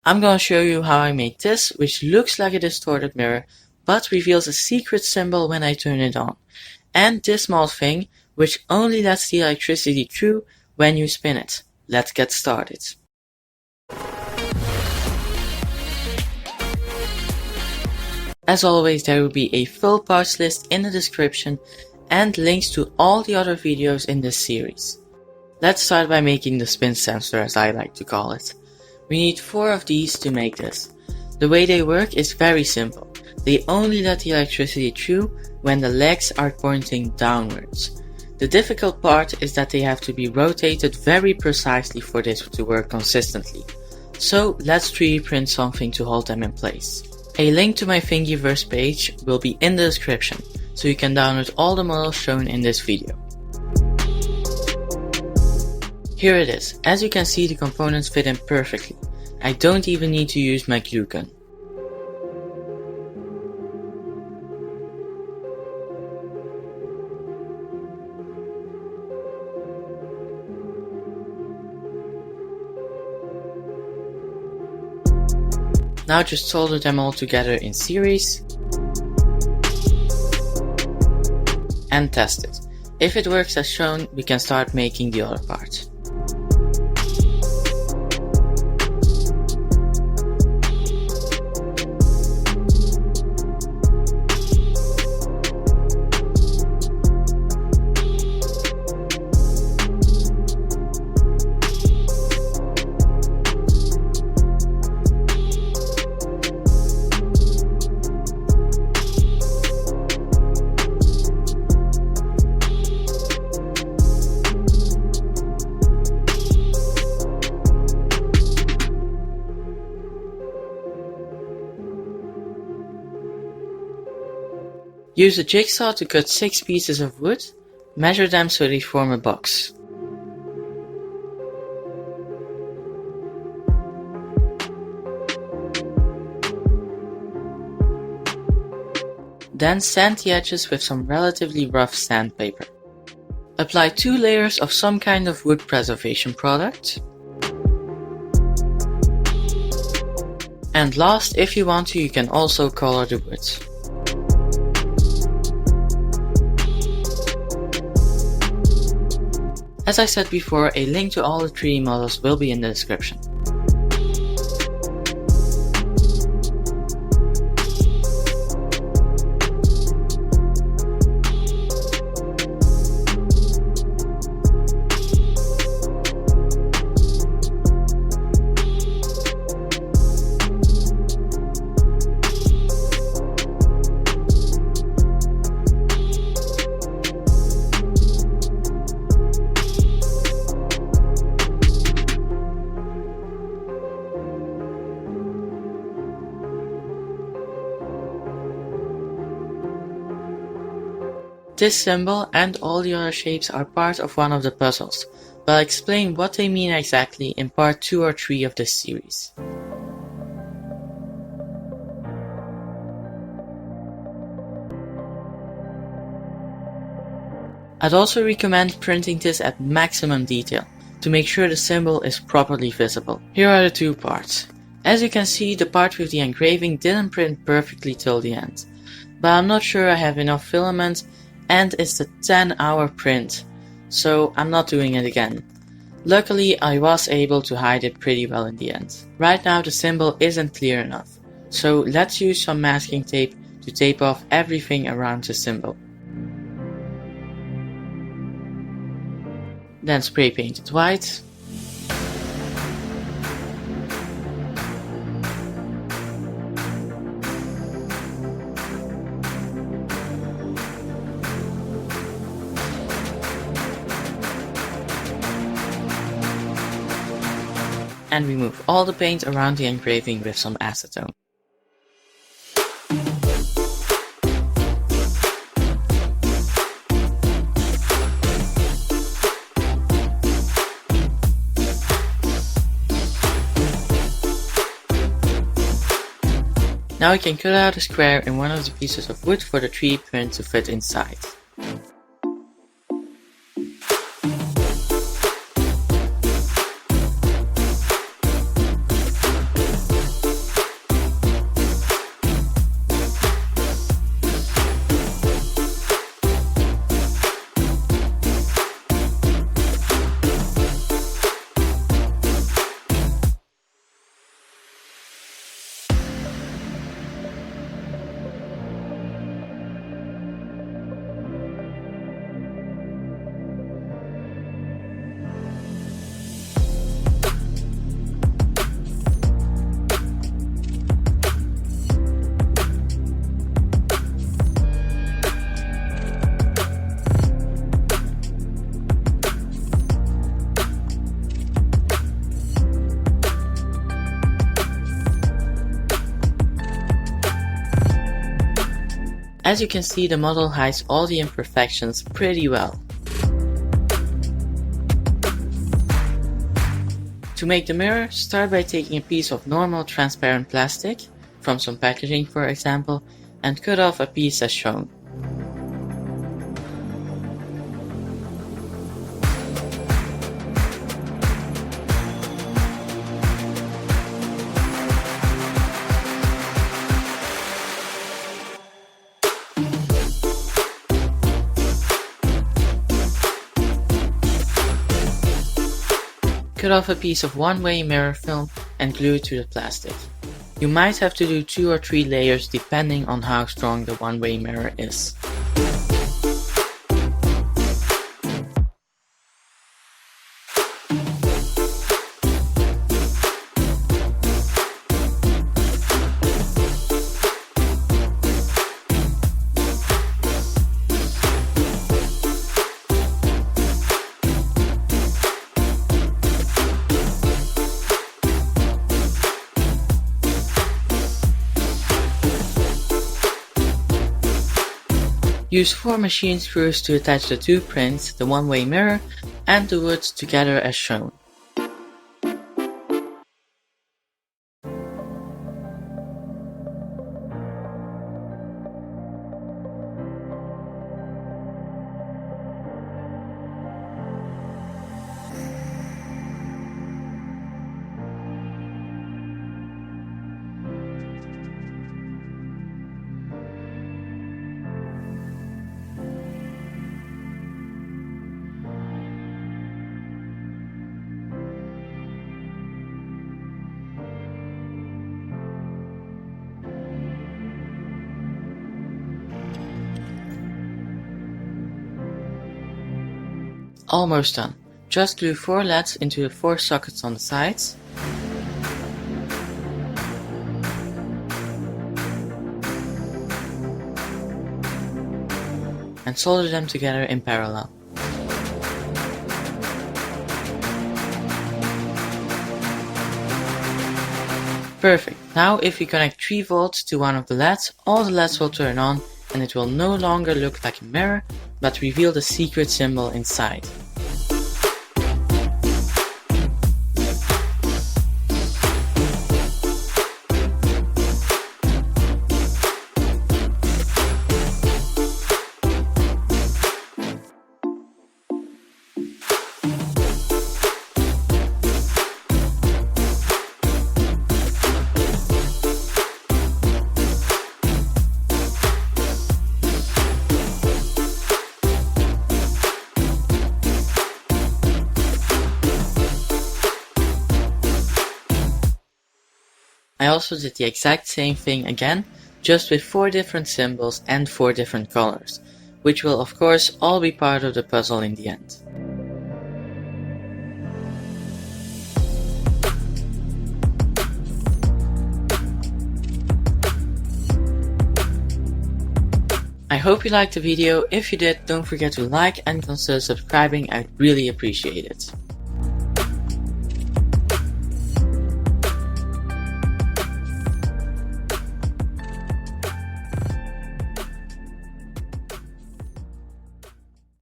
I'm gonna show you how I made this, which looks like a distorted mirror, but reveals a secret symbol when I turn it on. And this small thing, which only lets the electricity through when you spin it. Let's get started. As always, there will be a full parts list in the description and links to all the other videos in this series. Let's start by making the spin sensor, as I like to call it. We need 4 of these to make this. The way they work is very simple. They only let the electricity through when the legs are pointing downwards. The difficult part is that they have to be rotated very precisely for this to work consistently. So let's 3D print something to hold them in place. A link to my Thingiverse page will be in the description, so you can download all the models shown in this video. Here it is. As you can see, the components fit in perfectly. I don't even need to use my glue gun. Now just solder them all together in series and test it. If it works as shown, we can start making the other part. Use a jigsaw to cut 6 pieces of wood, measure them so they form a box. Then sand the edges with some relatively rough sandpaper. Apply 2 layers of some kind of wood preservation product. And last, if you want to, you can also color the wood. As I said before, a link to all the 3D models will be in the description. This symbol and all the other shapes are part of one of the puzzles, but I'll explain what they mean exactly in part 2 or 3 of this series. I'd also recommend printing this at maximum detail, to make sure the symbol is properly visible. Here are the 2 parts. As you can see, the part with the engraving didn't print perfectly till the end, but I'm not sure I have enough filament, and it's a 10-hour print, so I'm not doing it again. Luckily, I was able to hide it pretty well in the end. Right now the symbol isn't clear enough, so let's use some masking tape to tape off everything around the symbol. Then spray paint it white. And remove all the paint around the engraving with some acetone. Now we can cut out a square in one of the pieces of wood for the 3D print to fit inside. As you can see, the model hides all the imperfections pretty well. To make the mirror, start by taking a piece of normal transparent plastic, from some packaging for example, and cut off a piece as shown. Cut off a piece of one-way mirror film and glue it to the plastic. You might have to do 2 or 3 layers depending on how strong the one-way mirror is. Use 4 machine screws to attach the 2 prints, the one-way mirror and the wood together as shown. Almost done. Just glue 4 LEDs into the 4 sockets on the sides. And solder them together in parallel. Perfect. Now if we connect 3 volts to one of the LEDs, all the LEDs will turn on and it will no longer look like a mirror, but reveal the secret symbol inside. I also did the exact same thing again, just with 4 different symbols and 4 different colors, which will of course all be part of the puzzle in the end. I hope you liked the video. If you did, don't forget to like and consider subscribing, I'd really appreciate it.